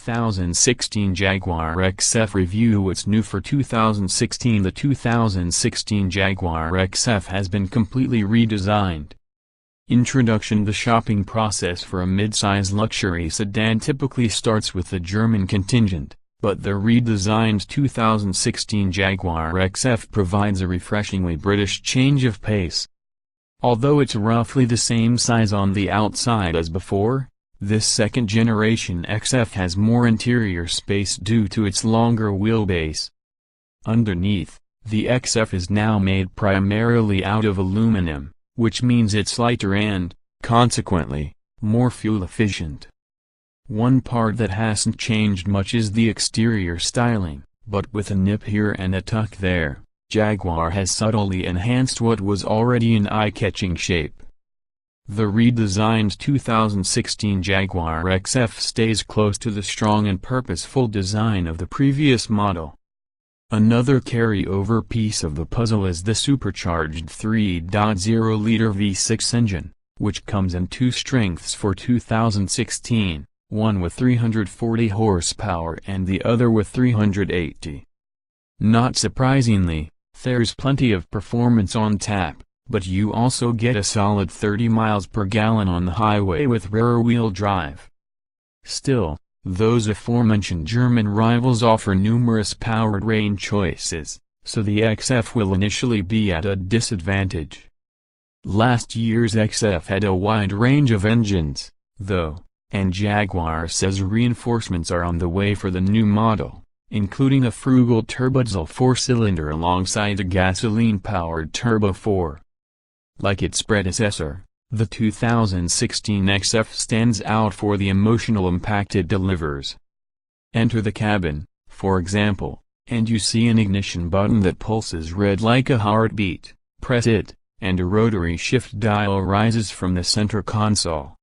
2016 Jaguar XF Review. What's new for 2016? The 2016 Jaguar XF has been completely redesigned. Introduction. The shopping process for a mid-size luxury sedan typically starts with the German contingent, but the redesigned 2016 Jaguar XF provides a refreshingly British change of pace. Although it's roughly the same size on the outside as before, this second-generation XF has more interior space due to its longer wheelbase. Underneath, the XF is now made primarily out of aluminum, which means it's lighter and, consequently, more fuel efficient. One part that hasn't changed much is the exterior styling, but with a nip here and a tuck there, Jaguar has subtly enhanced what was already an eye-catching shape. The redesigned 2016 Jaguar XF stays close to the strong and purposeful design of the previous model. Another carryover piece of the puzzle is the supercharged 3.0-liter V6 engine, which comes in two strengths for 2016, one with 340 horsepower and the other with 380. Not surprisingly, there's plenty of performance on tap, but you also get a solid 30 miles per gallon on the highway with rear-wheel drive. Still, those aforementioned German rivals offer numerous powertrain choices, so the XF will initially be at a disadvantage. Last year's XF had a wide range of engines, though, and Jaguar says reinforcements are on the way for the new model, including a frugal turbodiesel 4-cylinder alongside a gasoline-powered Turbo 4. Like its predecessor, the 2016 XF stands out for the emotional impact it delivers. Enter the cabin, for example, and you see an ignition button that pulses red like a heartbeat. Press it, and a rotary shift dial rises from the center console.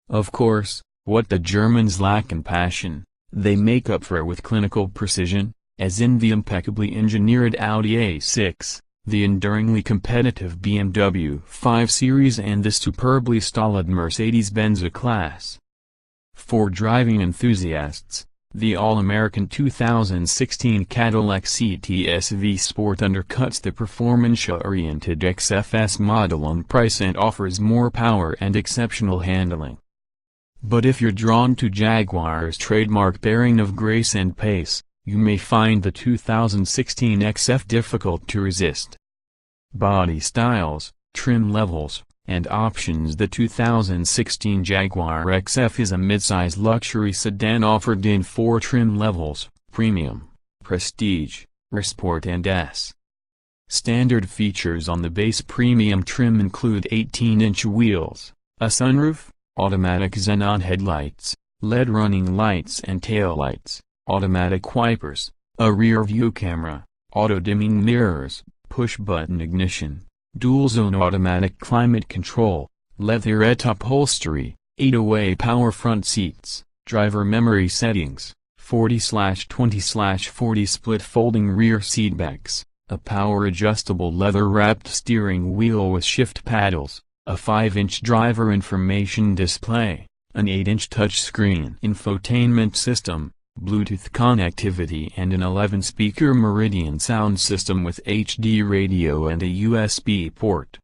Of course, what the Germans lack in passion, they make up for with clinical precision, as in the impeccably engineered Audi A6. The enduringly competitive BMW 5 Series and the superbly stolid Mercedes-Benz A-Class. For driving enthusiasts, the all-American 2016 Cadillac CTS-V Sport undercuts the performance-oriented XFS model on price and offers more power and exceptional handling. But if you're drawn to Jaguar's trademark pairing of grace and pace, you may find the 2016 XF difficult to resist. Body styles, trim levels, and options. The 2016 Jaguar XF is a midsize luxury sedan offered in 4 trim levels: Premium, Prestige, Sport and S. Standard features on the base Premium trim include 18-inch wheels, a sunroof, automatic xenon headlights, LED running lights and taillights, automatic wipers, a rear-view camera, auto-dimming mirrors, push-button ignition, dual-zone automatic climate control, leatherette upholstery, 8-way power front seats, driver memory settings, 40/20/40 split folding rear seatbacks, a power-adjustable leather-wrapped steering wheel with shift paddles, a 5-inch driver information display, an 8-inch touchscreen infotainment system, Bluetooth connectivity and an 11-speaker Meridian sound system with HD radio and a USB port.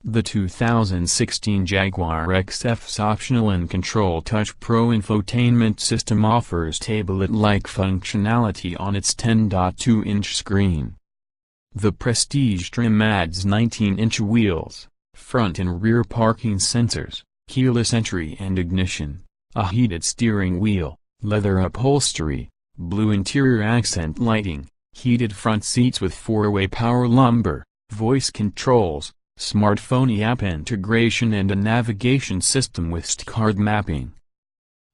The 2016 Jaguar XF's optional and Control Touch Pro infotainment system offers tablet-like functionality on its 10.2-inch screen. The Prestige trim adds 19-inch wheels, front and rear parking sensors, keyless entry and ignition, a heated steering wheel, leather upholstery, blue interior accent lighting, heated front seats with 4-way power lumbar, voice controls, smartphone app integration and a navigation system with card mapping.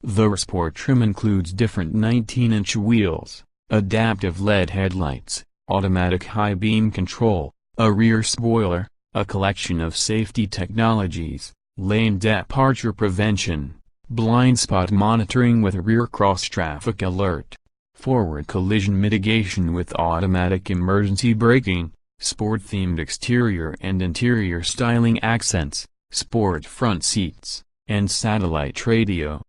The Sport trim includes different 19-inch wheels, adaptive LED headlights, automatic high beam control, a rear spoiler, a collection of safety technologies, lane departure prevention, blind spot monitoring with rear cross-traffic alert, forward collision mitigation with automatic emergency braking, sport-themed exterior and interior styling accents, sport front seats, and satellite radio.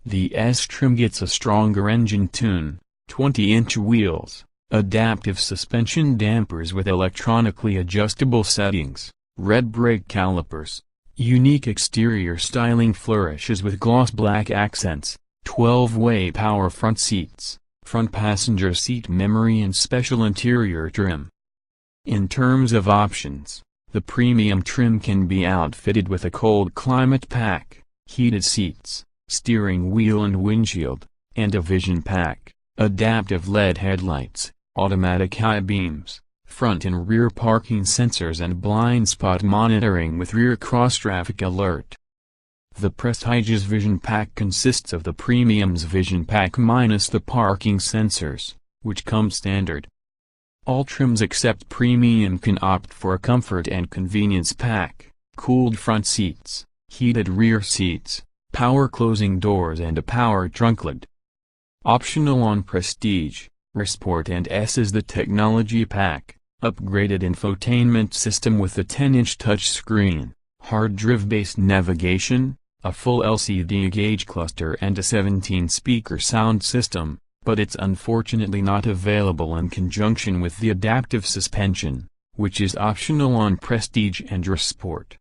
The S trim gets a stronger engine tune, 20-inch wheels, adaptive suspension dampers with electronically adjustable settings, red brake calipers, unique exterior styling flourishes with gloss black accents, 12-way power front seats, front passenger seat memory and special interior trim. In terms of options, the premium trim can be outfitted with a cold climate pack, heated seats, steering wheel and windshield, and a vision pack, adaptive LED headlights, automatic high beams, front and rear parking sensors and blind spot monitoring with rear cross-traffic alert. The Prestige's Vision Pack consists of the Premium's Vision Pack minus the parking sensors, which come standard. All trims except Premium can opt for a Comfort and Convenience Pack, cooled front seats, heated rear seats, power closing doors and a power trunklet. Optional on Prestige, Sport and S is the Technology Pack, upgraded infotainment system with a 10-inch touchscreen, hard drive-based navigation, a full LCD gauge cluster and a 17-speaker sound system, but it's unfortunately not available in conjunction with the adaptive suspension, which is optional on Prestige and Sport.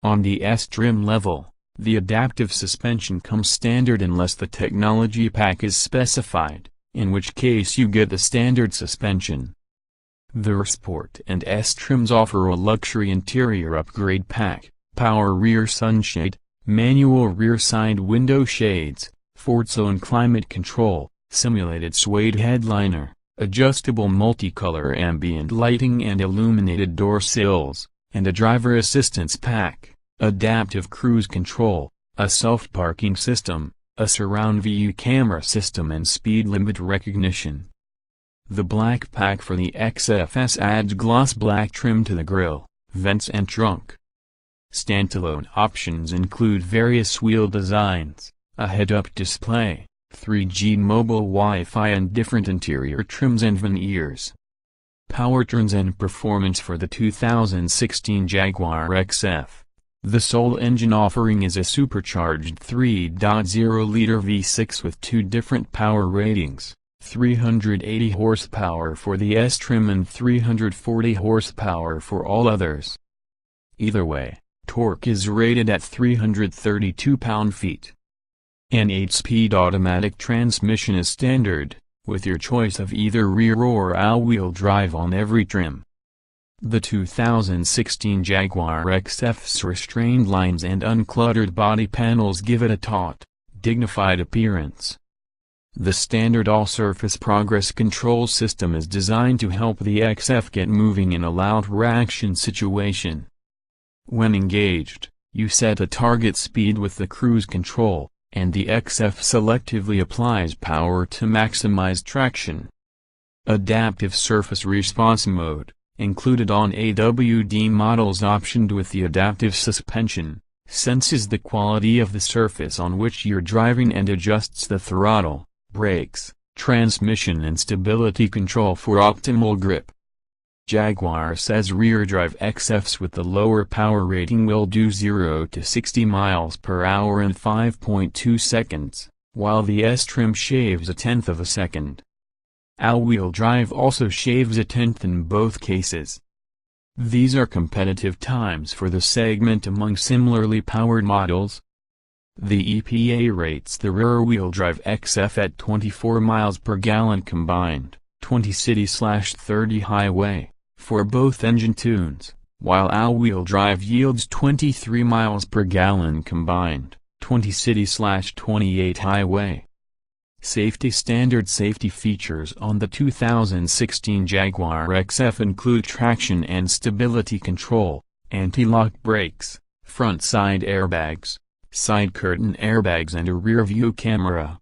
On the S trim level, the adaptive suspension comes standard unless the Technology Pack is specified, in which case you get the standard suspension. The Sport and S trims offer a luxury interior upgrade pack, power rear sunshade, manual rear side window shades, Ford Zone climate control, simulated suede headliner, adjustable multicolor ambient lighting and illuminated door sills, and a driver assistance pack, adaptive cruise control, a self-parking system, a surround view camera system and speed limit recognition. The black pack for the XFS adds gloss black trim to the grille, vents and trunk. Standalone options include various wheel designs, a head-up display, 3G mobile Wi-Fi and different interior trims and veneers. Powertrains and performance for the 2016 Jaguar XF. The sole engine offering is a supercharged 3.0-liter V6 with two different power ratings, 380 horsepower for the S trim and 340 horsepower for all others. Either way, torque is rated at 332 pound-feet. An 8-speed automatic transmission is standard, with your choice of either rear or all-wheel drive on every trim. The 2016 Jaguar XF's restrained lines and uncluttered body panels give it a taut, dignified appearance. The standard all-surface progress control system is designed to help the XF get moving in a loud reaction situation. When engaged, you set a target speed with the cruise control, and the XF selectively applies power to maximize traction. Adaptive surface response mode, included on AWD models optioned with the adaptive suspension, senses the quality of the surface on which you're driving and adjusts the throttle, brakes, transmission and stability control for optimal grip. Jaguar says rear drive XFs with the lower power rating will do 0 to 60 miles per hour in 5.2 seconds, while the S trim shaves a tenth of a second. All-wheel drive also shaves a tenth in both cases. These are competitive times for the segment among similarly powered models. The EPA rates the rear-wheel drive XF at 24 miles per gallon combined, 20 city/30 highway, for both engine tunes, while all-wheel drive yields 23 miles per gallon combined, 20 city/28 highway. Safety standard safety features on the 2016 Jaguar XF include traction and stability control, anti-lock brakes, front side airbags, side curtain airbags and a rear view camera.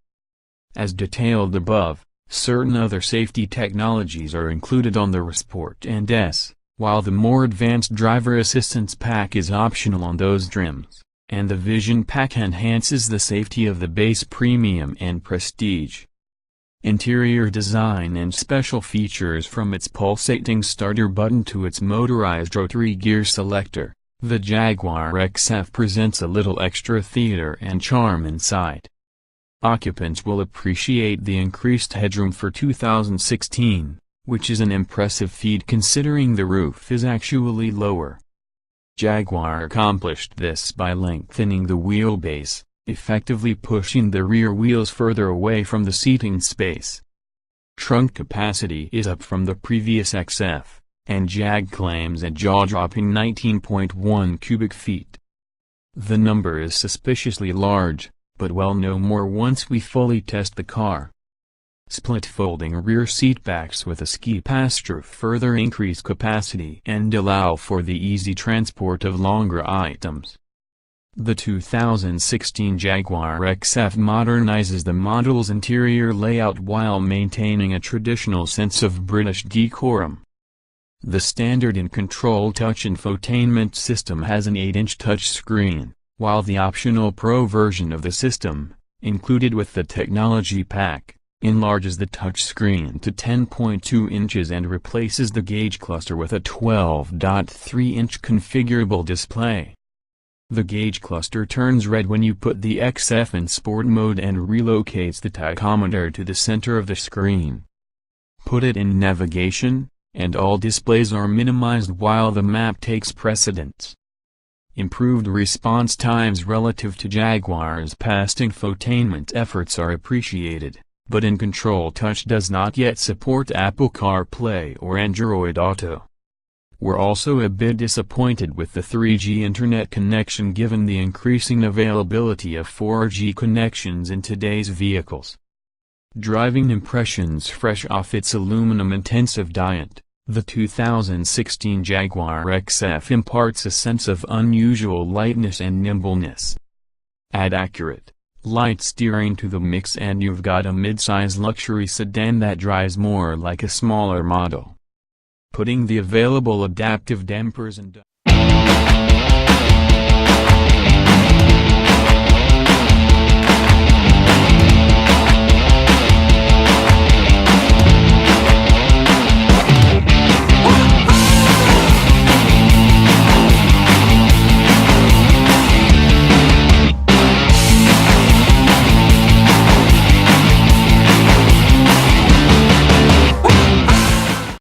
As detailed above, certain other safety technologies are included on the Sport and S, while the more advanced driver assistance pack is optional on those trims, and the Vision Pack enhances the safety of the base Premium and Prestige. Interior design and special features from its pulsating starter button to its motorized rotary gear selector, the Jaguar XF presents a little extra theater and charm inside. Occupants will appreciate the increased headroom for 2016, which is an impressive feat considering the roof is actually lower. Jaguar accomplished this by lengthening the wheelbase, effectively pushing the rear wheels further away from the seating space. Trunk capacity is up from the previous XF, and Jag claims a jaw-dropping 19.1 cubic feet. The number is suspiciously large, but we'll know more once we fully test the car. Split folding rear seatbacks with a ski pass-through further increase capacity and allow for the easy transport of longer items. The 2016 Jaguar XF modernizes the model's interior layout while maintaining a traditional sense of British decorum. The standard in-control touch infotainment system has an 8-inch touchscreen, while the optional Pro version of the system, included with the technology pack, enlarges the touchscreen to 10.2 inches and replaces the gauge cluster with a 12.3-inch configurable display. The gauge cluster turns red when you put the XF in sport mode and relocates the tachometer to the center of the screen. Put it in navigation, and all displays are minimized while the map takes precedence. Improved response times relative to Jaguar's past infotainment efforts are appreciated, but in-control touch does not yet support Apple CarPlay or Android Auto. We're also a bit disappointed with the 3G internet connection given the increasing availability of 4G connections in today's vehicles. Driving impressions. Fresh off its aluminum-intensive diet, the 2016 Jaguar XF imparts a sense of unusual lightness and nimbleness. Add accurate, light steering to the mix and you've got a mid-size luxury sedan that drives more like a smaller model. Putting the available adaptive dampers and